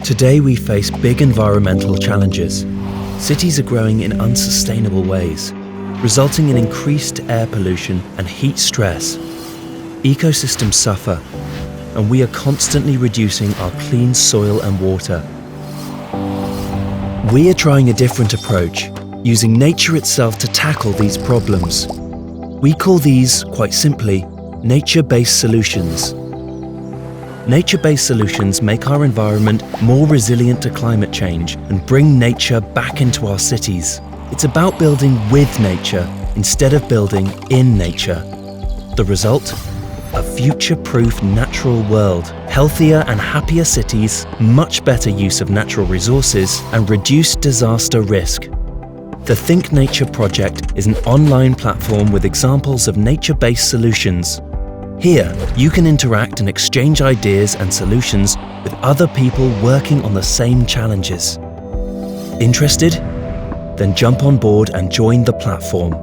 Today we face big environmental challenges. Cities are growing in unsustainable ways, resulting in increased air pollution and heat stress. Ecosystems suffer, and we are constantly reducing our clean soil and water. We are trying a different approach, using nature itself to tackle these problems. We call these, quite simply, nature-based solutions. Nature-based solutions make our environment more resilient to climate change and bring nature back into our cities. It's about building with nature instead of building in nature. The result? A future-proof natural world, healthier and happier cities, much better use of natural resources, and reduced disaster risk. The Think Nature project is an online platform with examples of nature-based solutions. Here, you can interact and exchange ideas and solutions with other people working on the same challenges. Interested? Then jump on board and join the platform.